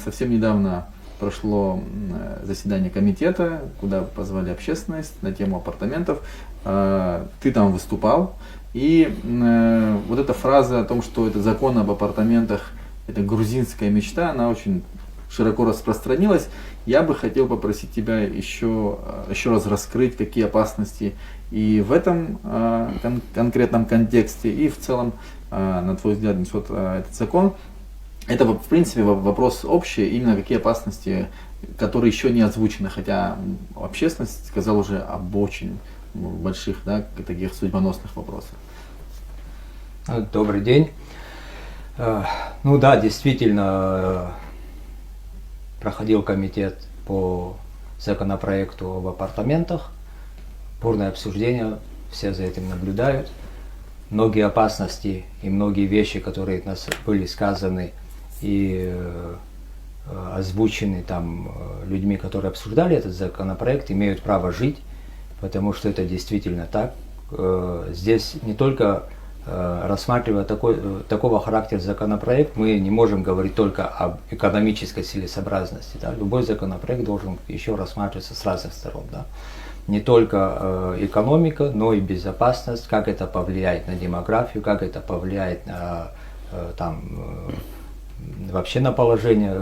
Совсем недавно прошло заседание комитета, куда позвали общественность на тему апартаментов. Ты там выступал. И вот эта фраза о том, что это закон об апартаментах, это грузинская мечта, она очень широко распространилась. Я бы хотел попросить тебя еще раз раскрыть, какие опасности и в этом конкретном контексте, и в целом, на твой взгляд, несет этот закон. Это, в принципе, вопрос общий, именно какие опасности, которые еще не озвучены, хотя общественность сказала уже об очень больших, да, таких судьбоносных вопросах. Добрый день. Ну да, действительно, проходил комитет по законопроекту об апартаментах. Бурное обсуждение, все за этим наблюдают. Многие опасности и многие вещи, которые у нас были сказаны и озвучены там людьми, которые обсуждали этот законопроект, имеют право жить, потому что это действительно так. Здесь не только рассматривая такого характера законопроект, мы не можем говорить только об экономической целесообразности. Да? Любой законопроект должен еще рассматриваться с разных сторон. Да? Не только экономика, но и безопасность, как это повлияет на демографию, как это повлияет на вообще на положение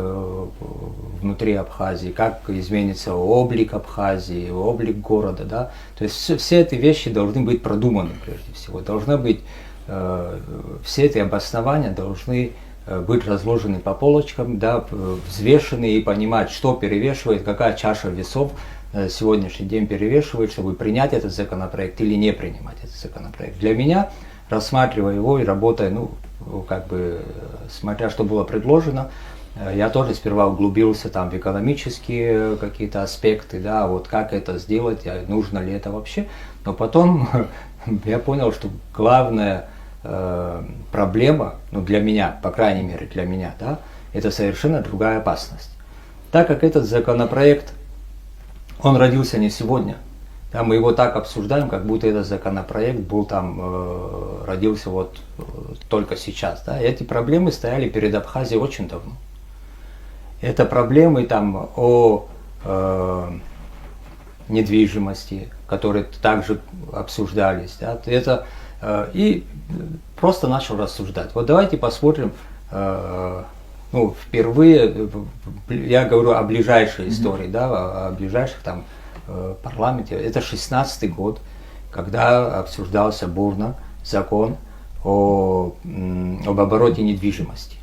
внутри Абхазии, как изменится облик Абхазии, облик города. Да? То есть все эти вещи должны быть продуманы прежде всего. Все эти обоснования должны быть разложены по полочкам, да, взвешены и понимать, что перевешивает, какая чаша весов на сегодняшний день перевешивает, чтобы принять этот законопроект или не принимать этот законопроект. Для меня, рассматривая его и работая, смотря что было предложено, я тоже сперва углубился там в экономические какие-то аспекты, да, вот как это сделать, нужно ли это вообще. Но потом я понял, что главная проблема, для меня, по крайней мере для меня, да, это совершенно другая опасность. Так как этот законопроект, он родился не сегодня, да, мы его так обсуждаем, как будто этот законопроект был родился вот только сейчас. Да. Эти проблемы стояли перед Абхазией очень давно. Это проблемы о недвижимости, которые также обсуждались. Да. И просто начал рассуждать. Вот давайте посмотрим, впервые, я говорю о ближайшей истории, да, о ближайших парламенте. Это 16-й год, когда обсуждался бурно закон об обороте недвижимости.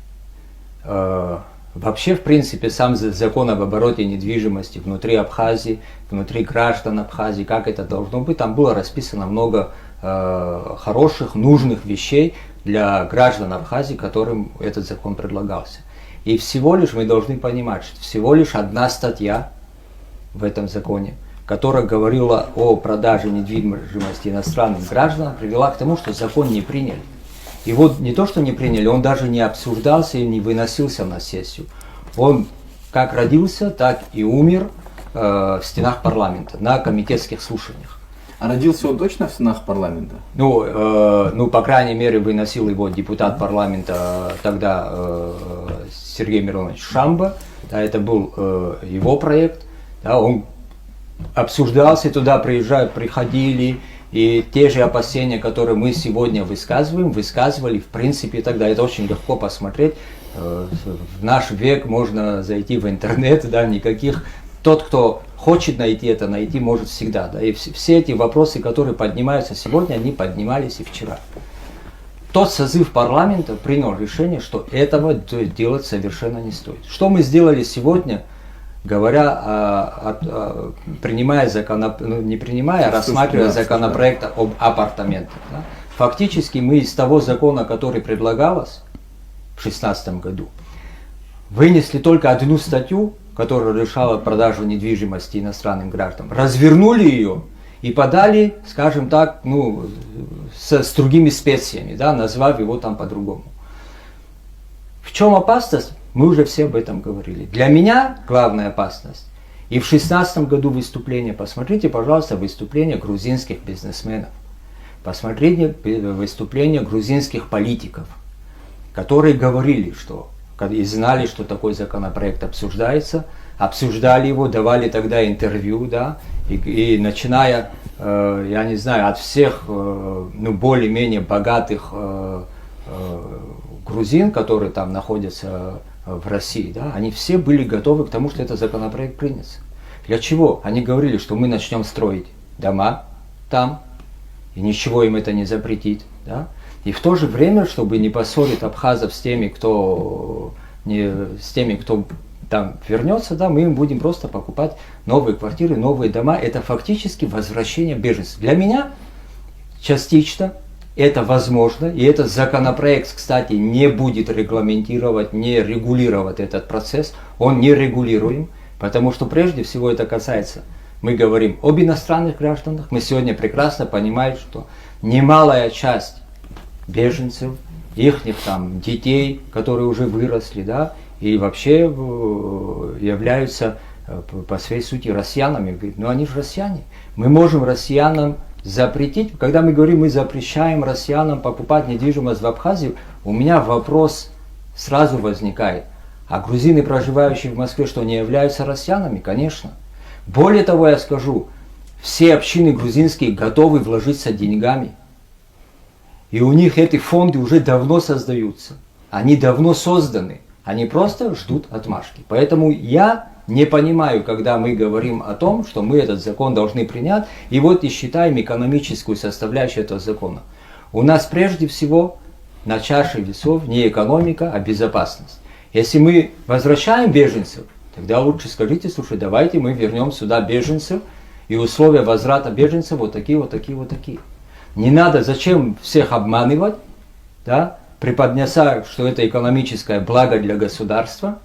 Вообще, в принципе, сам закон об обороте недвижимости внутри Абхазии, внутри граждан Абхазии, как это должно быть, там было расписано много хороших, нужных вещей для граждан Абхазии, которым этот закон предлагался. И всего лишь мы должны понимать, что всего лишь одна статья в этом законе, которая говорила о продаже недвижимости иностранным гражданам, привела к тому, что закон не приняли. И вот не то, что не приняли, он даже не обсуждался и не выносился на сессию. Он как родился, так и умер в стенах парламента, на комитетских слушаниях. А родился он точно в стенах парламента? По крайней мере, выносил его депутат парламента тогда Сергей Миронович Шамба. Да, это был его проект. Да, он обсуждался, туда приходили, и те же опасения, которые мы сегодня высказывали, в принципе, тогда. Это очень легко посмотреть. В наш век можно зайти в интернет, да, никаких. Тот, кто хочет найти может всегда. Да, и все эти вопросы, которые поднимаются сегодня, они поднимались и вчера. Тот созыв парламента принял решение, что этого делать совершенно не стоит. Что мы сделали сегодня, рассматривая законопроект об апартаментах. Да? Фактически мы из того закона, который предлагалось в 2016 году, вынесли только одну статью, которая решала продажу недвижимости иностранным гражданам, развернули ее и подали, скажем так, с другими специями, да, назвав его по-другому. В чем опасность? Мы уже все об этом говорили. Для меня главная опасность. И в 2016 году выступление, посмотрите, пожалуйста, выступление грузинских бизнесменов. Посмотрите выступление грузинских политиков, которые говорили, что и знали, что такой законопроект обсуждается, обсуждали его, давали тогда интервью, да, и начиная, я не знаю, от всех, ну, более-менее богатых грузин, которые там находятся в России, да, они все были готовы к тому, что этот законопроект принятся. Для чего? Они говорили, что мы начнем строить дома там, и ничего им это не запретит, да. И в то же время, чтобы не поссорить абхазов с теми, кто там вернется, да, мы им будем просто покупать новые квартиры, новые дома. Это фактически возвращение беженцев. Для меня частично это возможно, и этот законопроект, кстати, не будет регламентировать, не регулировать этот процесс, он не регулируем, потому что прежде всего это касается, мы говорим об иностранных гражданах, мы сегодня прекрасно понимаем, что немалая часть беженцев, их там детей, которые уже выросли, да, и вообще являются по своей сути россиянами. Говорит, ну они же россияне. Мы можем россиянам запретить, когда мы говорим, мы запрещаем россиянам покупать недвижимость в Абхазии, у меня вопрос сразу возникает. А грузины, проживающие в Москве, что не являются россиянами? Конечно. Более того, я скажу, все общины грузинские готовы вложиться деньгами. И у них эти фонды уже давно создаются. Они давно созданы. Они просто ждут отмашки. Поэтому я не понимаю, когда мы говорим о том, что мы этот закон должны принять, и вот и считаем экономическую составляющую этого закона. У нас прежде всего на чаше весов не экономика, а безопасность. Если мы возвращаем беженцев, тогда лучше скажите, слушай, давайте мы вернем сюда беженцев, и условия возврата беженцев вот такие, вот такие, вот такие. Не надо, зачем всех обманывать, да, преподнеся, что это экономическое благо для государства,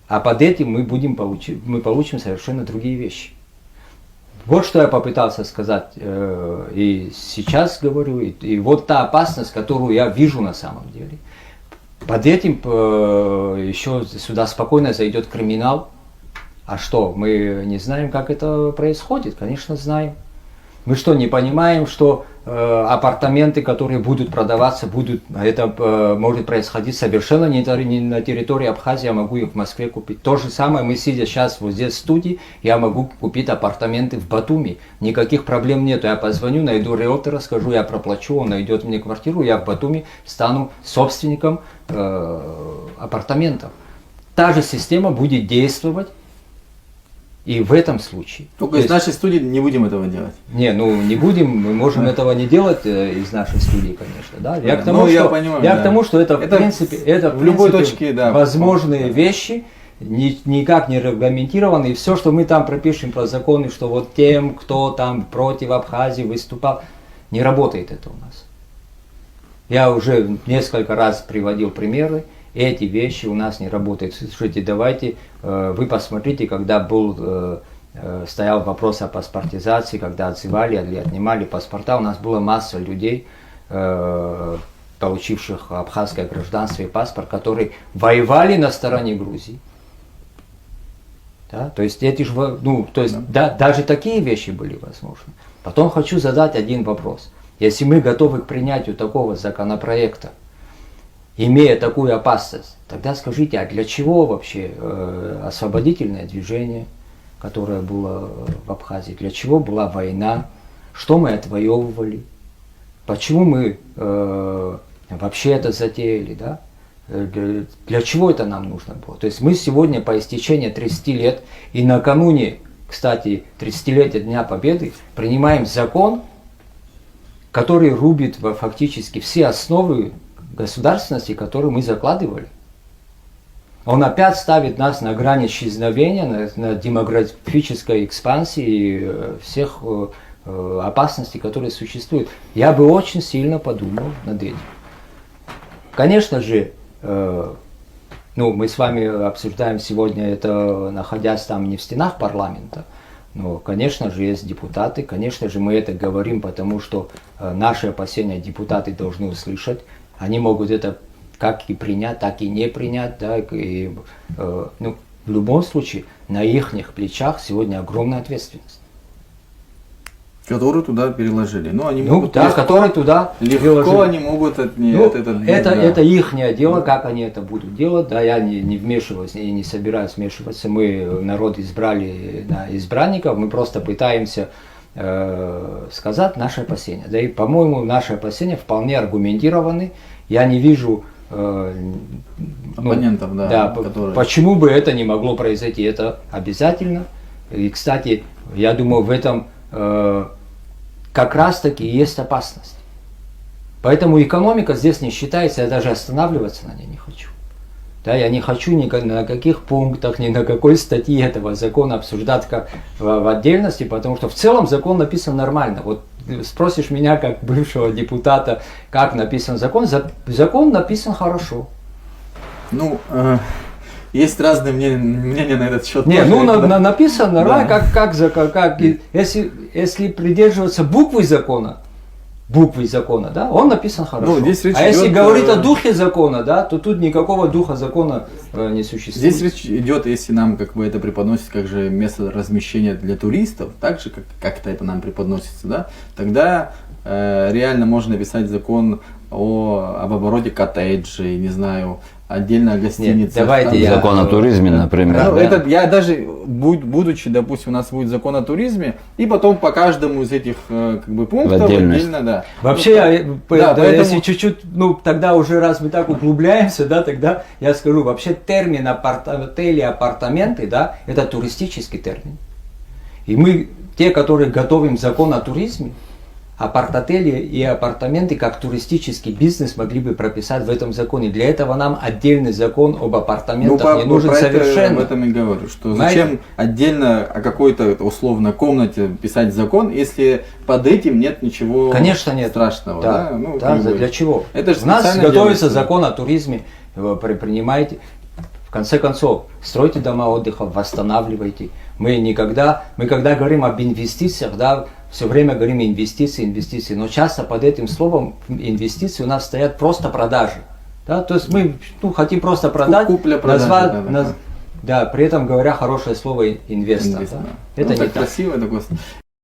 а под этим мы получим совершенно другие вещи. Вот что я попытался сказать, и сейчас говорю, и вот та опасность, которую я вижу на самом деле. Под этим еще сюда спокойно зайдет криминал. А что, мы не знаем, как это происходит? Конечно, знаем. Мы что, не понимаем, что апартаменты, которые будут продаваться, это может происходить совершенно не на территории Абхазии, я могу их в Москве купить. То же самое, мы сидя сейчас вот здесь в студии, я могу купить апартаменты в Батуми. Никаких проблем нету. Я позвоню, найду риэлтора, скажу, я проплачу, он найдет мне квартиру, я в Батуми стану собственником апартаментов. Та же система будет действовать и в этом случае. Только из нашей студии не будем этого делать. Не, ну не будем, мы можем этого не делать из нашей студии, конечно. Да? Я к тому, к тому, что это в принципе, в любой точке, да, возможные вещи, никак не регламентированы. И все, что мы там пропишем про законы, что вот тем, кто там против Абхазии выступал, не работает это у нас. Я уже несколько раз приводил примеры. Эти вещи у нас не работают. Слушайте, давайте, вы посмотрите, когда стоял вопрос о паспортизации, когда отзывали или отнимали паспорта, у нас была масса людей, получивших абхазское гражданство и паспорт, которые воевали на стороне Грузии. Да? То есть, даже такие вещи были возможны. Потом хочу задать один вопрос. Если мы готовы к принятию такого законопроекта, имея такую опасность, тогда скажите, а для чего вообще освободительное движение, которое было в Абхазии, для чего была война, что мы отвоевывали, почему мы вообще это затеяли, да? Для чего это нам нужно было? То есть мы сегодня по истечении 30 лет и накануне, кстати, 30-летия Дня Победы принимаем закон, который рубит фактически все основы государственности, которую мы закладывали. Он опять ставит нас на грани исчезновения, на демографической экспансии всех опасностей, которые существуют. Я бы очень сильно подумал над этим. Конечно же, мы с вами обсуждаем сегодня это, находясь там не в стенах парламента, но, конечно же, есть депутаты, конечно же, мы это говорим, потому что наши опасения депутаты должны услышать. Они могут это как и принять, так и не принять. Да, в любом случае, на их плечах сегодня огромная ответственность. Которые туда переложили. Ну, они Ну, могут да, которые туда легко переложили. они могут Ну, это это их дело, как они это будут делать, да, я не вмешиваюсь и не собираюсь вмешиваться, мы народ избрали избранников, мы просто пытаемся сказать наши опасения, да, и, по-моему, наши опасения вполне аргументированы, я не вижу оппонентов, да, которые... почему бы это не могло произойти, это обязательно, и, кстати, я думаю, в этом как раз таки и есть опасность. Поэтому экономика здесь не считается, я даже останавливаться на ней не хочу. Да, я не хочу ни на каких пунктах, ни на какой статье этого закона обсуждать как в отдельности, потому что в целом закон написан нормально. Вот спросишь меня, как бывшего депутата, как написан закон, закон написан хорошо. Ну, есть разные мнения на этот счет. Не, тоже, ну да? написано нормально, Да. как если придерживаться буквы закона, да, он написан хорошо. Ну, здесь речь а если идет, говорить о духе закона, да, то тут никакого духа закона не существует. Здесь речь идет, если нам как бы это преподносит как же место размещения для туристов, так же как это нам преподносится, да, тогда реально можно написать закон об обороте коттеджей, не знаю, отдельно о гостиницах. давайте Закон о туризме, например. Ну, Да. это я даже, будучи, допустим, у нас будет закон о туризме, и потом по каждому из этих как бы пунктов В отдельность. отдельно, да. Вообще, Ну, да, поэтому- если чуть-чуть, ну тогда уже раз мы так углубляемся, да, тогда я скажу, вообще термин отели, апартаменты, да, это туристический термин. И мы, те, которые готовим закон о туризме, апарт-отели и апартаменты как туристический бизнес могли бы прописать в этом законе. Для этого нам отдельный закон об апартаментах не нужен про это совершенно. об этом и говорю, что Знаете? зачем отдельно о какой-то условно комнате писать закон, если под этим нет ничего Конечно нет. страшного. Да, Да? Ну, да, как бы, для чего? Это же У нас специально готовится делается. закон о туризме, вы принимаете. В конце концов, стройте дома отдыха, восстанавливайте. Мы когда говорим об инвестициях, да, все время говорим инвестиции, но часто под этим словом инвестиции у нас стоят просто продажи. Да? То есть мы хотим просто продать, Купля-продажа, да. да, при этом говоря хорошее слово инвестор. Инвестор, Да? да. Это Ну, не так так. красиво, такое.